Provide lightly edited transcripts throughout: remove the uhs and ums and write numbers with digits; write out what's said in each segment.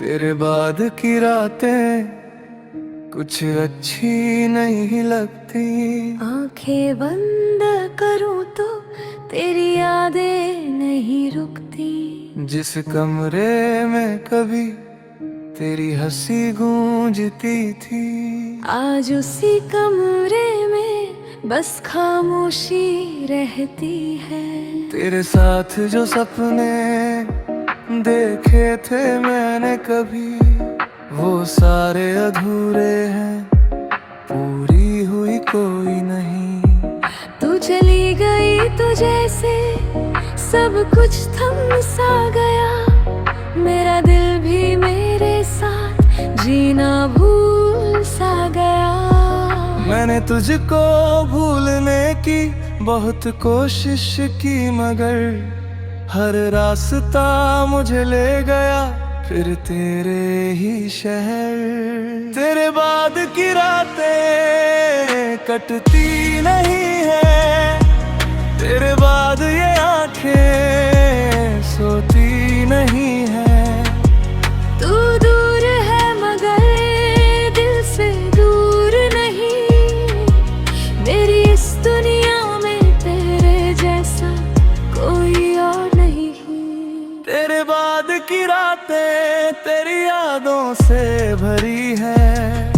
तेरे बाद की रातें कुछ अच्छी नहीं लगती। आंखें बंद करूं तो तेरी यादें नहीं रुकती। जिस कमरे में कभी तेरी हंसी गूंजती थी, आज उसी कमरे में बस खामोशी रहती है। तेरे साथ जो सपने देखे थे मैंने कभी, वो सारे अधूरे हैं, पूरी हुई कोई नहीं। तू चली गई तो जैसे सब कुछ थम सा गया। मेरा दिल भी मेरे साथ जीना भूल सा गया। मैंने तुझको भूलने की बहुत कोशिश की, मगर हर रास्ता मुझे ले गया फिर तेरे ही शहर। तेरे बाद की रातें कटती नहीं है, तेरे बाद ये आंखें सोती नहीं है। तू दूर है मगर दिल से दूर नहीं। मेरी इस दुनिया में तेरे जैसा कोई और नहीं। तेरे बाद की रातें तेरी यादों से भरी है।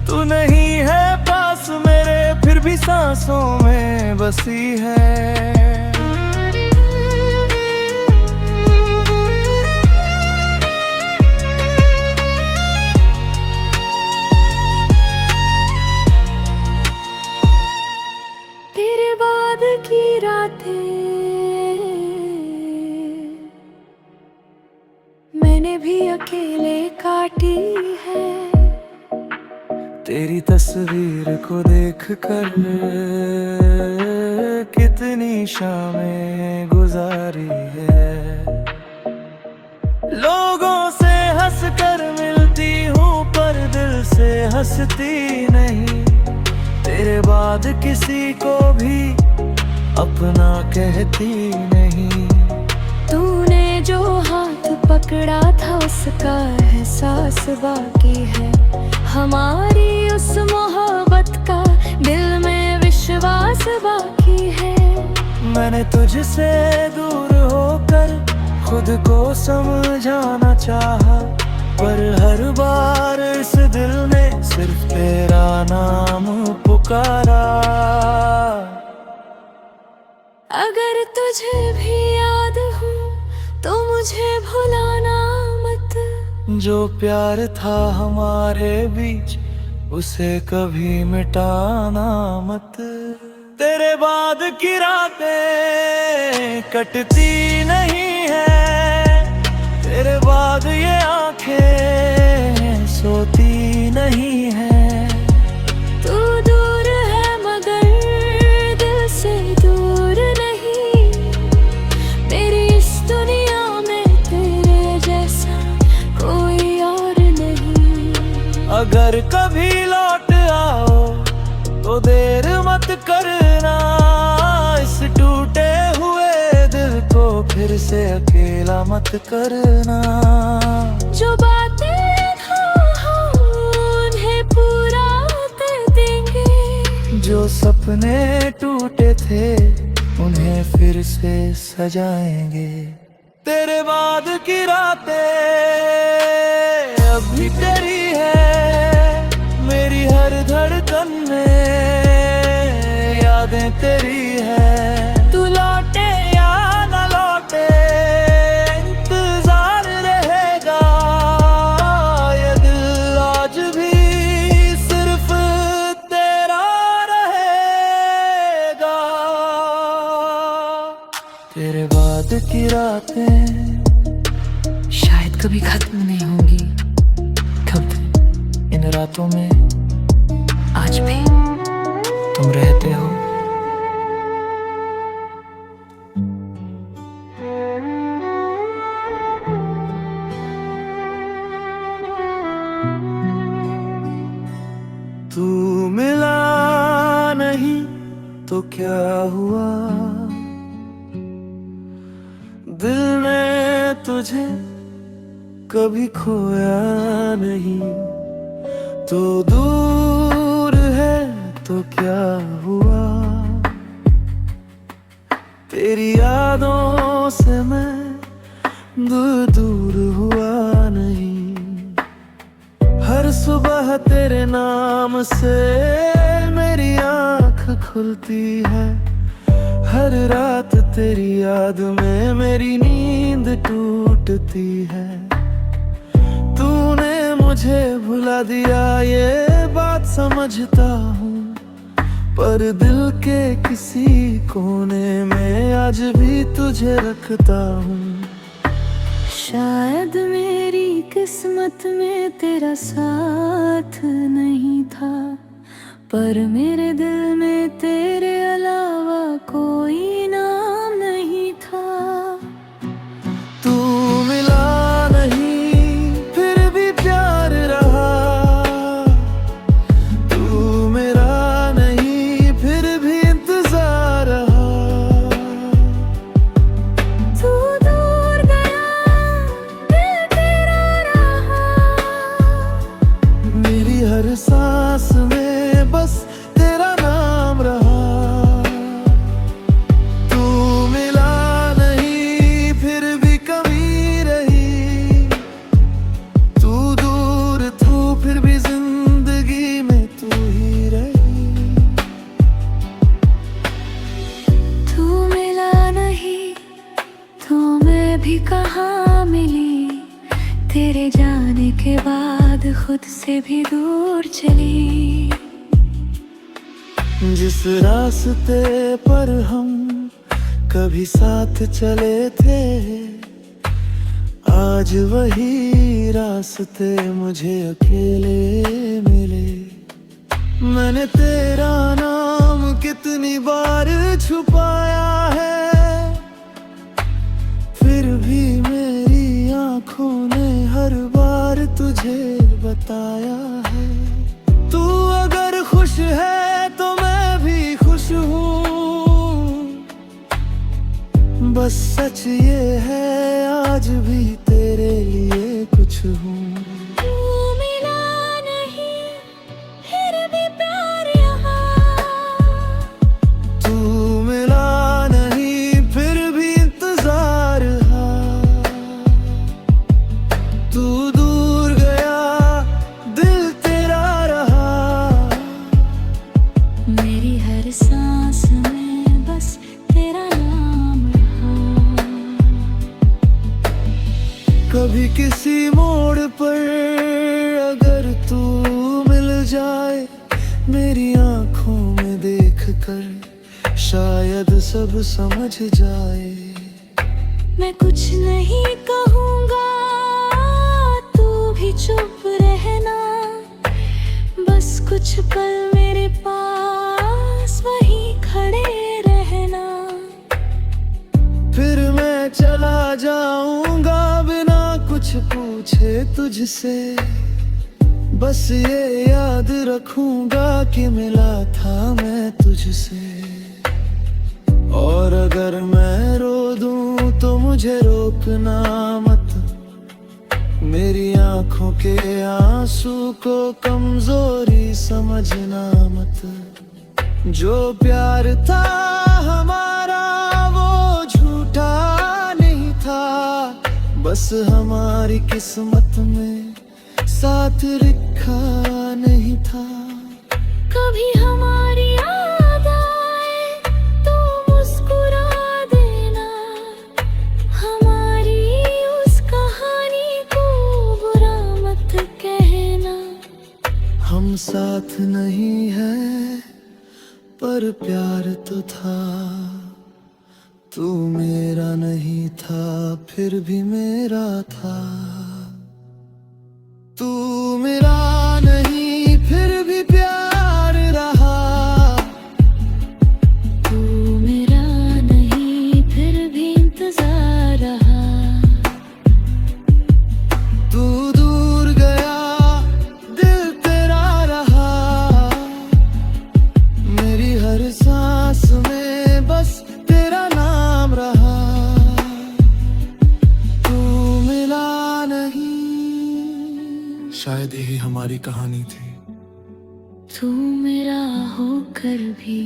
तू नहीं है पास मेरे, फिर भी सांसों में बसी है। तेरे बाद की रातें मैंने भी अकेले काटी है। तेरी तस्वीर को देख कर कितनी शामें गुजारी है। लोगों से हंस कर मिलती हूँ पर दिल से हंसती नहीं। तेरे बाद किसी को भी अपना कहती नहीं। तूने जो हाथ पकड़ा था उसका एहसास बाकी है। हमारी उस मोहब्बत का दिल में विश्वास बाकी है। मैंने तुझसे दूर होकर खुद को समझाना चाहा, पर हर बार इस दिल ने सिर्फ तेरा नाम पुकारा। अगर तुझे भी याद हो तो मुझे भुलाना मत। जो प्यार था हमारे बीच उसे कभी मिटाना मत। तेरे बाद की रातें कटती नहीं है, तेरे बाद ये आंखें सोती नहीं है। तू दूर है मगर दिल से दूर नहीं। मेरी इस दुनिया में तेरे जैसा कोई और नहीं। अगर कभी लौट आओ तो देर मत करना, इस टूटे हुए दिल को फिर से अकेला मत करना। जो बातें हाँ उन्हें पूरा कर देंगे। जो सपने टूटे थे उन्हें फिर से सजाएंगे। तेरे बाद की रातें अभी तेरी है, मेरी हर धड़कन में यादें तेरी है। तू लौटे या न लौटे इंतजार रहेगा, ये दिल आज भी सिर्फ तेरा रहेगा। तेरे बाद की रातें शायद कभी खत्म नहीं होंगी। कब इन रातों में आज भी तुम रहते हो। तू मिला नहीं तो क्या हुआ, दिल ने तुझे कभी खोया नहीं। तो दूर है तो क्या हुआ, तेरी यादों से मैं दूर दूर हुआ नहीं। हर सुबह तेरे नाम से मेरी आँख खुलती है, हर रात तेरी याद में मेरी नींद टूटती है। तूने मुझे भुला दिया ये बात समझता हूँ, पर दिल के किसी कोने में आज भी तुझे रखता हूँ। शायद मेरी किस्मत में तेरा साथ नहीं था, पर मेरे दिल में तेरे अलावा कोई नाम नहीं था। तू मिला नहीं फिर भी प्यार रहा, तू मेरा नहीं फिर भी इंतजार रहा। तू दूर गया दिल तेरा रहा, मेरी हर सांस में बस तेरा नाम रहा। तू मिला नहीं फिर भी कमी रही, तू दूर था फिर भी जिंदगी में तू ही रही। तू मिला नहीं तो मैं भी कहाँ मिली, तेरे जाने के बाद खुद से भी दूर चली। जिस रास्ते पर हम कभी साथ चले थे, आज वही रास्ते मुझे अकेले मिले। मैंने तेरा नाम कितनी बार छुपाया है, फिर भी मेरी आंखों ने हर बार तुझे बताया है। तू अगर खुश है तो मैं भी खुश हूँ, बस सच ये है आज भी तेरे लिए कुछ हूँ। तू मिला नहीं फिर भी प्यार यहाँ, तू मिला नहीं फिर भी इंतजार रहा। तू दूर गया दिल तेरा रहा, मेरी हर सांस में बस तेरा नाम रहा। कभी किसी मोड़ पर अगर तू मिल जाए, मेरी आंखों में देख कर शायद सब समझ जाए। मैं कुछ नहीं कहूँगा तू भी चुप रहना, बस कुछ पल मेरे पास वहीं खड़े रहना। फिर मैं चला जाऊंगा बिना कुछ पूछे तुझसे, बस ये याद रखूंगा कि मिला था मैं तुझसे। और अगर मैं रो दूं तो मुझे रोकना मत, मेरी आंखों के आंसू को कमजोरी समझना मत। जो प्यार था हमारा वो झूठा नहीं था, बस हमारी किस्मत में साथ लिखा नहीं था। कभी हमारी याद आए तो मुस्कुरा देना, हमारी उस कहानी को बुरा मत कहना। हम साथ नहीं हैं पर प्यार तो था, तू मेरा नहीं था फिर भी मेरा था। तू मेरा नहीं फिर भी प्यार रहा, तू मेरा नहीं फिर भी इंतजार रहा। तू दूर गया दिल तेरा रहा, मेरी हर सांस में बस तेरा नाम रहा। तू मिला तू मेरा होकर भी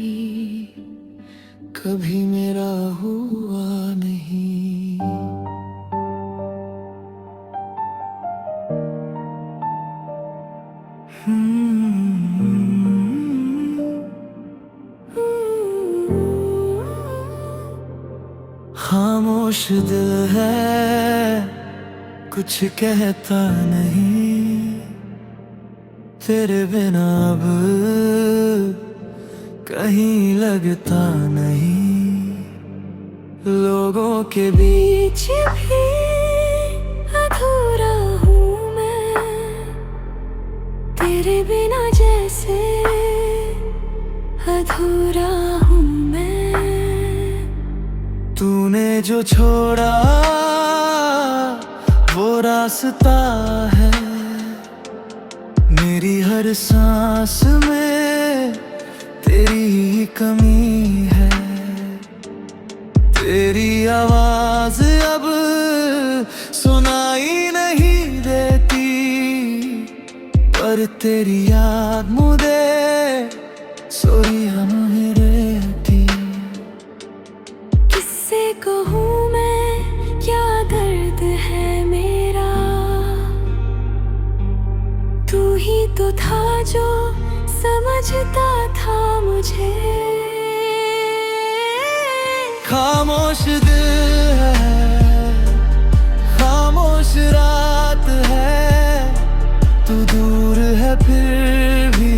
कभी मेरा हुआ नहीं। खामोश दिल है, कुछ कहता नहीं, तेरे बिना अब कहीं लगता नहीं। लोगों के बीच भी अधूरा हूँ मैं, तेरे बिना जैसे अधूरा हूँ मैं। तूने जो छोड़ा वो रास्ता है, मेरी हर सांस में तेरी ही कमी है। तेरी आवाज अब सुनाई नहीं देती, पर तेरी याद मुझे सोरियां नहीं रहती। किससे कहूँ मैं क्या दर्द है मेरा, तू ही तो था जो समझता था मुझे। खामोश दिल है, खामोश रात है, तू दूर है फिर भी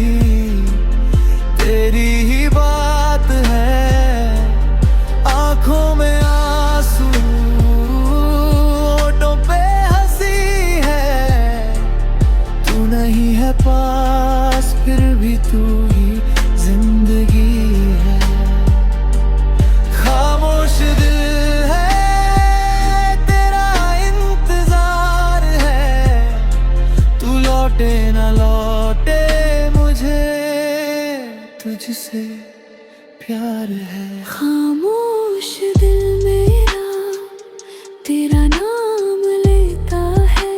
तेरी ही बात है। आंखों में आंसू, होठों पे हंसी है, तू नहीं है पास फिर भी तू ही जिंदगी है। खामोश दिल है, तेरा इंतजार है, तू लौटे ना लौटे मुझे तुझसे प्यार है। खामोश दिल मेरा तेरा नाम लेता है,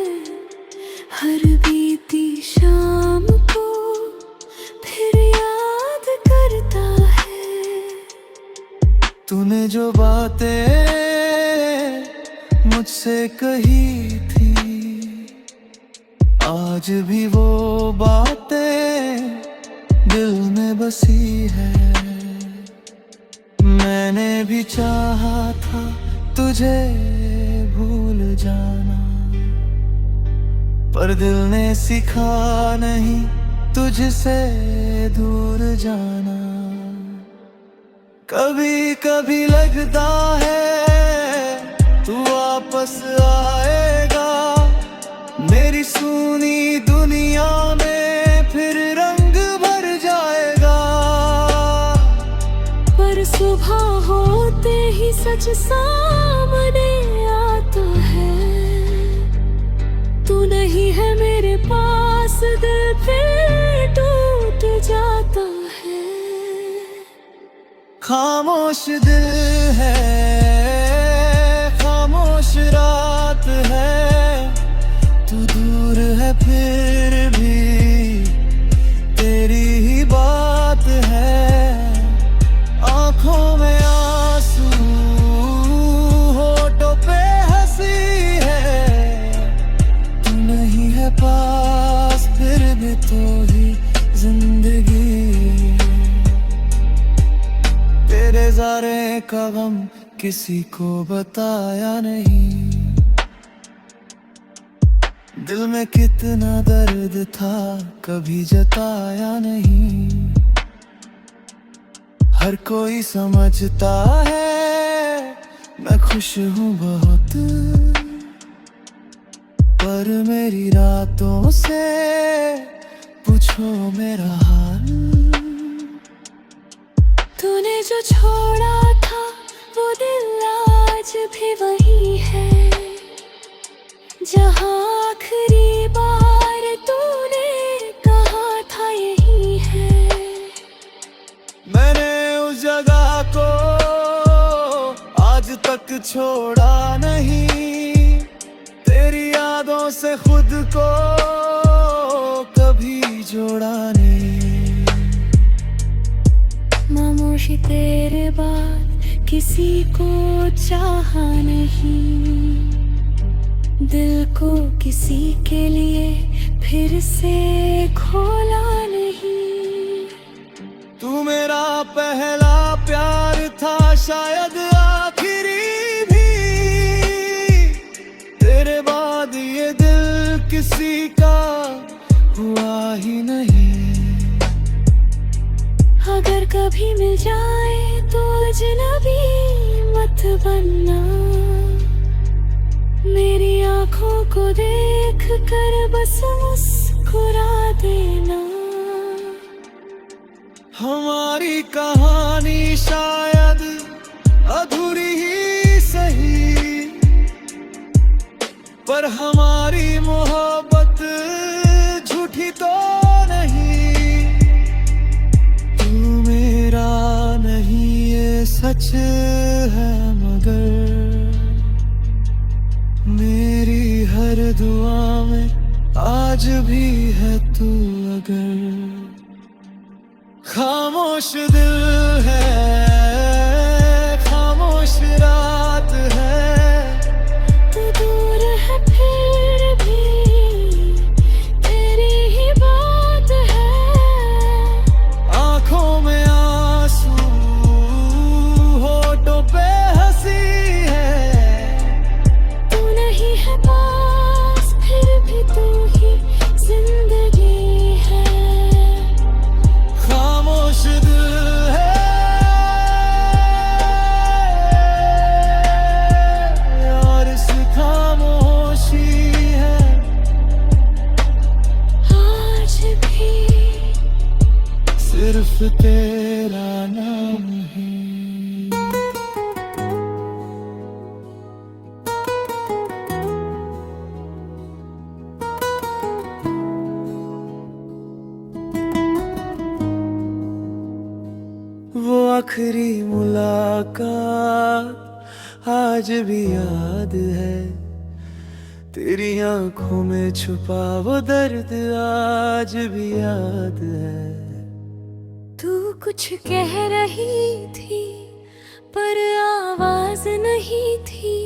हर बीती शाम को फिर याद करता है। तूने जो बातें मुझसे कही थी, आज भी वो बातें दिल में बसी है। मैंने भी चाहा था तुझे भूल जाना, पर दिल ने सिखा नहीं तुझसे दूर जाना। कभी कभी लगता है तू वापस आएगा, मेरी सुनी दुनिया में फिर रंग भर जाएगा। पर सुबह होते ही सच सामने आता है, तू नहीं है मेरे पास, दिल फिर टूट जाता है। खामोश दिल है, खामोश रात है, तू दूर है फिर भी तेरी ही बात है। आंखों में आंसू, होठों पे हंसी है, तू नहीं है पास फिर भी तो ही जिंदगी। तेरे ज़ारे का गम किसी को बताया नहीं, दिल में कितना दर्द था कभी जताया नहीं। हर कोई समझता है मैं खुश हूँ बहुत, पर मेरी रातों से पूछो मेरा हाल। तूने जो छोड़ा था वो दिल आज भी वही है, जहाँ आखिरी बार तूने कहा था यही है। मैंने उस जगह को आज तक छोड़ा नहीं, तेरी यादों से खुद को कभी जोड़ा नहीं। खामोश तेरे बाद किसी को चाहा नहीं, दिल को किसी के लिए फिर से खोला नहीं। तू मेरा पहला प्यार था, शायद आखिरी भी। तेरे बाद ये दिल किसी का हुआ ही नहीं। अगर कभी मिल जाए तो अजनबी मत बनना, मेरी आंखों को देख कर बस मुस्कुरा देना। हमारी कहानी शायद अधूरी ही सही, पर हमारी मोहब्बत झूठी तो नहीं। तू मेरा नहीं ये सच है, मगर मेरी हर दुआ में आज भी है तू। अगर खामोश दिल है, खामोश रात है, तू दूर है फिर भी तेरी ही बात है। आंखों में आंसू, होठों पे हंसी है। तू नहीं है पास फिर भी तू ही जिंदगी है। खामोश दिल है और इस खामोशी है आज भी सिर्फ तेरा नाम है। वो आखिरी मुलाकात आज भी याद है, तेरी आंखों में छुपा वो दर्द आज भी याद है। तू कुछ कह रही थी पर आवाज नहीं थी,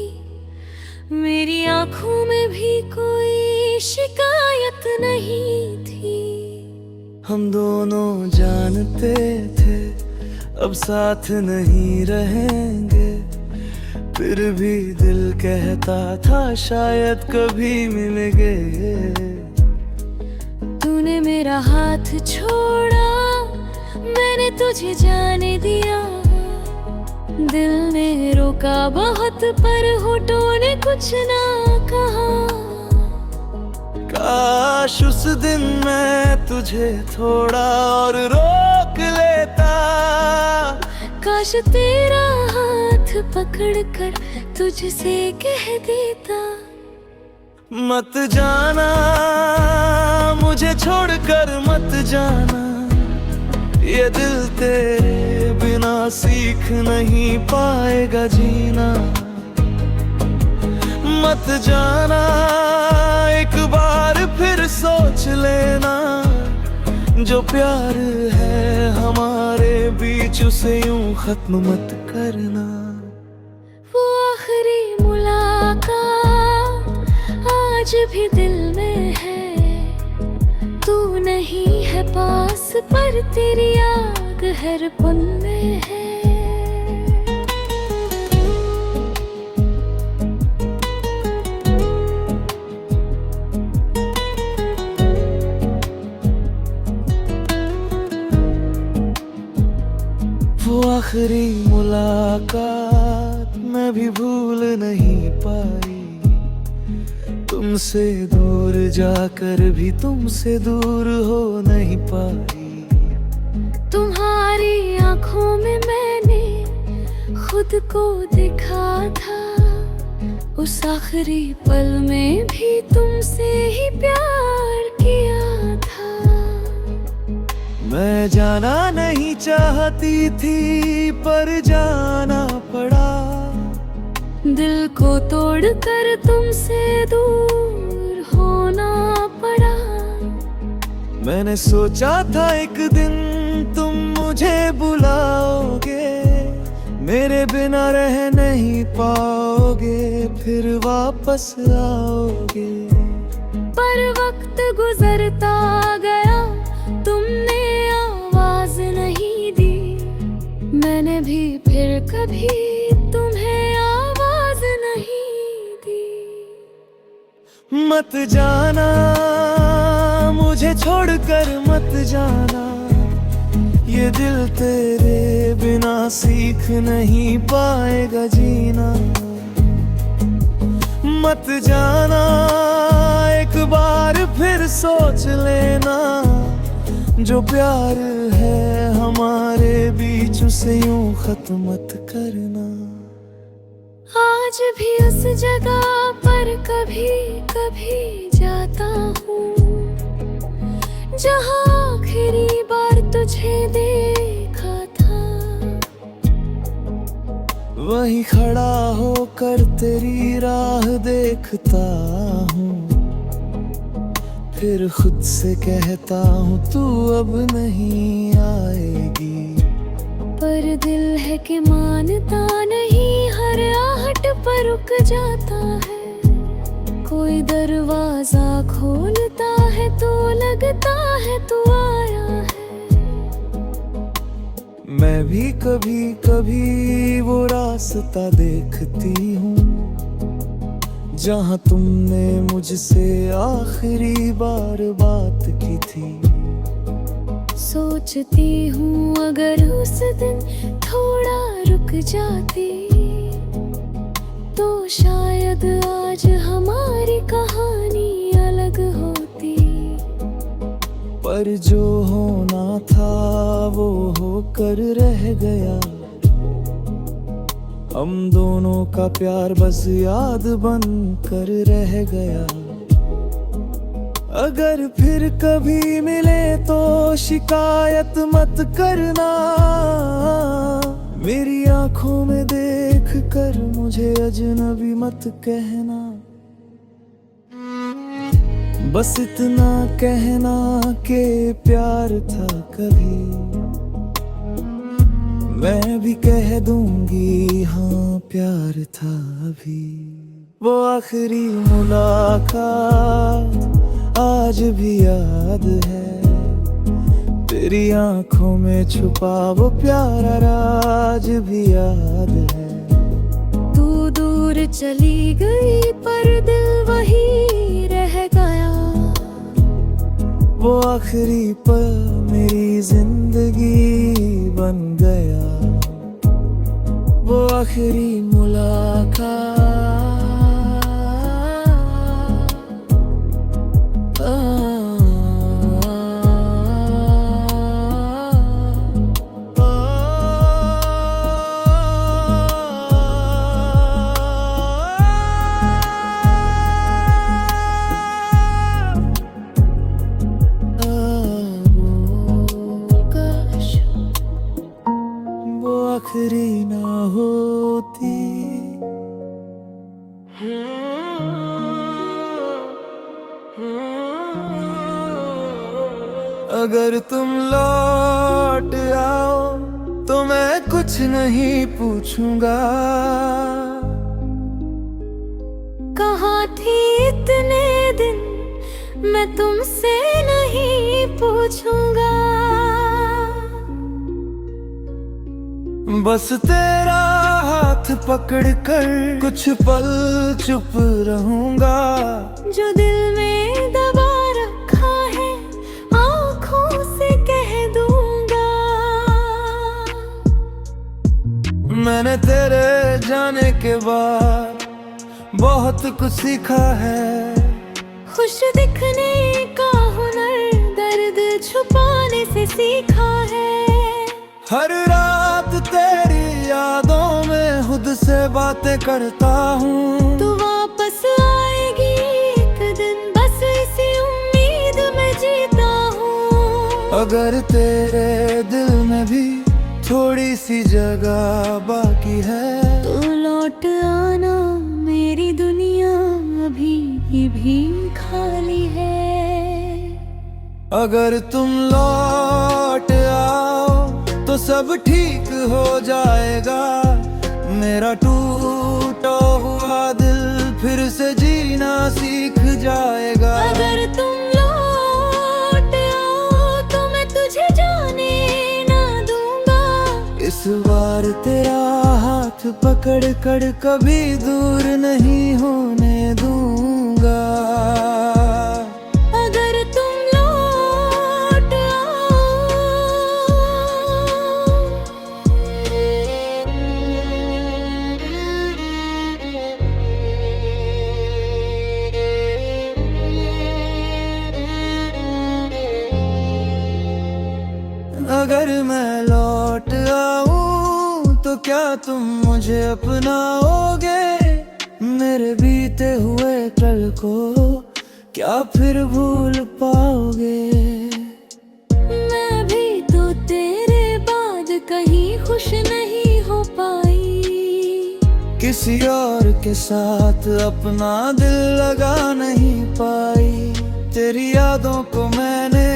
मेरी आंखों में भी कोई शिकायत नहीं थी। हम दोनों जानते थे अब साथ नहीं रहेंगे, फिर भी दिल कहता था शायद कभी मिलेंगे। तूने मेरा हाथ छोड़ा, मैंने तुझे जाने दिया। दिल ने रोका बहुत पर होठों ने कुछ ना कहा। काश उस दिन मैं तुझे थोड़ा और रोक लेता, काश तेरा हाथ पकड़कर तुझसे कह देता, मत जाना मुझे छोड़कर मत जाना। ये दिल तेरे बिना सीख नहीं पाएगा जीना। मत जाना एक बार फिर सोच लेना, जो प्यार है हमारे बीच उसे यूं खत्म मत करना। वो आखिरी मुलाकात आज भी दिल में है, तू नहीं है पास पर तेरी याद हर पल में है। वो आखिरी मुलाकात मैं भी भूल नहीं पाई, तुमसे दूर जाकर भी तुमसे दूर हो नहीं पाई। तुम्हारी आंखों में मैंने खुद को देखा था, उस आखिरी पल में भी तुमसे ही प्यार किया था। मैं जाना नहीं चाहती थी पर जाना पड़ा, दिल को तोड़कर तुमसे दूर होना पड़ा। मैंने सोचा था एक दिन तुम मुझे बुलाओगे, मेरे बिना रह नहीं पाओगे, फिर वापस आओगे। पर वक्त गुजरता गया, तुमने आवाज नहीं दी, मैंने भी फिर कभी तुम्हें आवाज नहीं दी। मत जाना मुझे छोड़कर, मत जाना, ये दिल तेरे बिना सीख नहीं पाएगा जीना। मत जाना, एक बार फिर सोच लेना, जो प्यार है हमारे बीच उसे यूं खत्म मत करना। आज भी उस जगह पर कभी कभी जाता हूँ, जहाँ आखिरी बार तुझे देखा था। वहीं खड़ा होकर तेरी राह देखता हूँ, फिर खुद से कहता हूँ तू अब नहीं आएगी। पर दिल है कि मानता नहीं, हर आहट पर रुक जाता है। कोई दरवाजा खोलता है तो लगता है तू आया है। मैं भी कभी कभी वो रास्ता देखती हूँ, जहाँ तुमने मुझसे आखिरी बार बात की थी। सोचती हूँ अगर उस दिन थोड़ा रुक जाती, तो शायद आज हमारी कहानी अलग होती। पर जो होना था वो होकर रह गया, हम दोनों का प्यार बस याद बन कर रह गया। अगर फिर कभी मिले तो शिकायत मत करना, मेरी आंखों में देख कर मुझे अजनबी मत कहना। बस इतना कहना कि प्यार था कभी, मैं भी कह दूंगी हाँ प्यार था अभी। वो आखिरी मुलाकात आज भी याद है, तेरी आंखों में छुपा वो प्यारा राज भी याद है। तू दूर चली गई पर दिल वही रह गया, वो आखिरी पल मेरी जिंदगी बन गया। वो आखिरी मुलाकात आखिरी ना होती। अगर तुम लौट आओ तो मैं कुछ नहीं पूछूंगा। कहाँ थी इतने दिन मैं तुमसे नहीं पूछूंगा। बस तेरा हाथ पकड़ कर कुछ पल चुप रहूंगा। जो दिल में दबा रखा है आँखों से कह दूंगा। मैंने तेरे जाने के बाद बहुत कुछ सीखा है। खुश दिखने का हुनर दर्द छुपाने से सीखा है। हर रात तेरी यादों में खुद से बातें करता हूँ। तू वापस आएगी एक दिन बस इसी उम्मीद में जीता हूँ। अगर तेरे दिल में भी थोड़ी सी जगह बाकी है तो लौट आना, मेरी दुनिया अभी भी खाली है। अगर तुम लौट आ तो सब ठीक हो जाएगा। मेरा टूटा हुआ दिल फिर से जीना सीख जाएगा। अगर तुम लौट आओ तो मैं तुझे जाने ना दूंगा। इस बार तेरा हाथ पकड़ कर कभी दूर नहीं होने दूंगा। अगर तुम लौट अगर मैं लौट आऊं तो क्या तुम मुझे अपनाओगे? मेरे बीते हुए कल को क्या फिर भूल पाओगे? मैं भी तो तेरे बाद कहीं खुश नहीं हो पाई। किसी और के साथ अपना दिल लगा नहीं पाई। तेरी यादों को मैंने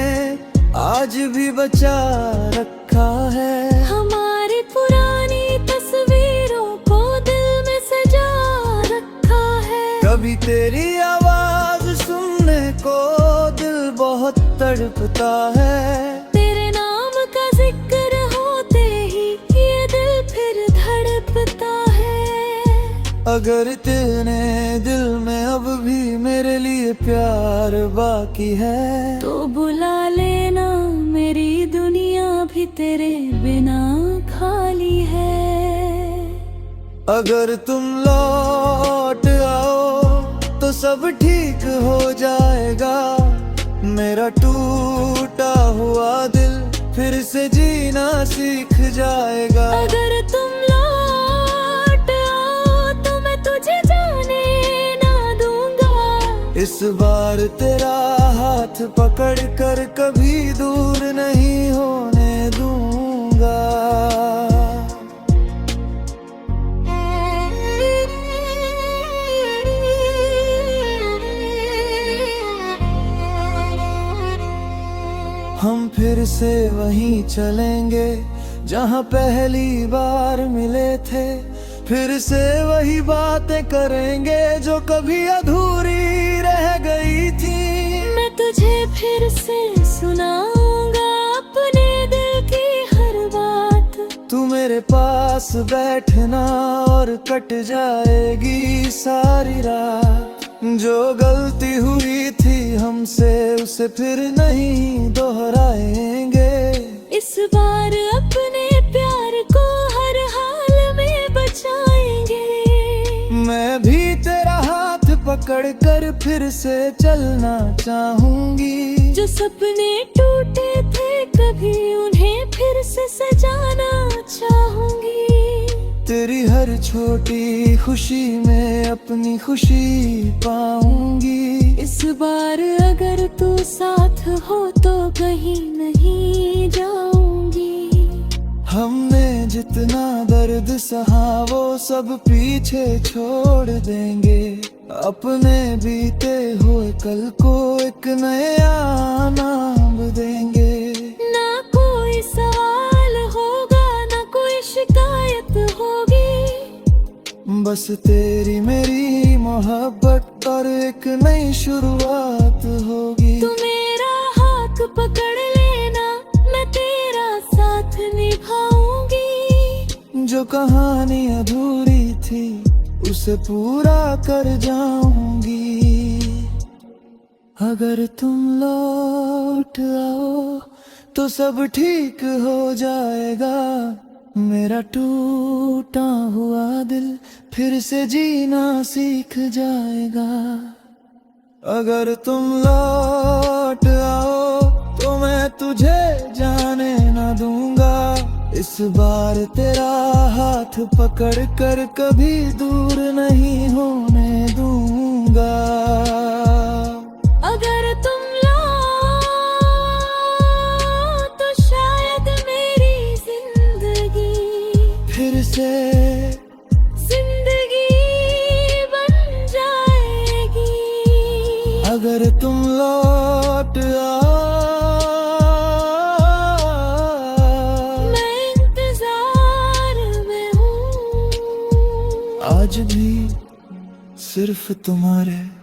आज भी बचा रखा है। हमारी पुरानी तस्वीरों को दिल में सजा रखा है। कभी तेरी आवाज सुनने को दिल बहुत तड़पता है। तेरे नाम का जिक्र होते ही ये दिल फिर धड़कता है। अगर तेरे दिल में अब भी मेरे लिए प्यार बाकी है तो बुला लेना, मेरी दुनिया भी तेरे बिना खाली है। अगर तुम लौट आओ तो सब ठीक हो जाएगा। मेरा टूटा हुआ दिल फिर से जीना सीख जाएगा। अगर तुम लौट आओ तो मैं तुझे जाने ना दूंगा। इस बार तेरा हाथ पकड़ कर कभी दूर नहीं होने दूंगा। हम फिर से वहीं चलेंगे जहाँ पहली बार मिले थे। फिर से वही बातें करेंगे जो कभी अधूरी रह गई थी। मैं तुझे फिर से सुनाऊंगा अपने दिल की हर बात। तू मेरे पास बैठना और कट जाएगी सारी रात। जो गलती हुई थी हमसे उसे फिर नहीं दोहराएंगे। इस बार अपने प्यार को हर हाल में बचाएंगे। मैं भी तेरा हाथ पकड़ कर फिर से चलना चाहूंगी। जो सपने टूटे थे कभी उन्हें फिर से सजाना चाहूंगी। तेरी हर छोटी खुशी में अपनी खुशी पाऊंगी। इस बार अगर तू साथ हो तो कहीं नहीं जाऊंगी। हमने जितना दर्द सहा वो सब पीछे छोड़ देंगे। अपने बीते हुए कल को एक नया नाम देंगे। ना कोई सवाल होगा ना कोई शिकायत होगी। बस तेरी मेरी मोहब्बत और एक नई शुरुआत होगी। तू मेरा हाथ पकड़ लेना, मैं तेरा साथ निभाऊंगी। जो कहानी अधूरी थी उसे पूरा कर जाऊंगी। अगर तुम लौट आओ तो सब ठीक हो जाएगा। मेरा टूटा हुआ दिल फिर से जीना सीख जाएगा। अगर तुम लौट आओ तो मैं तुझे जाने ना दूंगा। इस बार तेरा हाथ पकड़ कर कभी दूर नहीं होने दूंगा। अगर तुम लौट तो शायद मेरी जिंदगी फिर से जिंदगी बन जाएगी। अगर तुम लौट आओ मैं सिर्फ तुम्हारे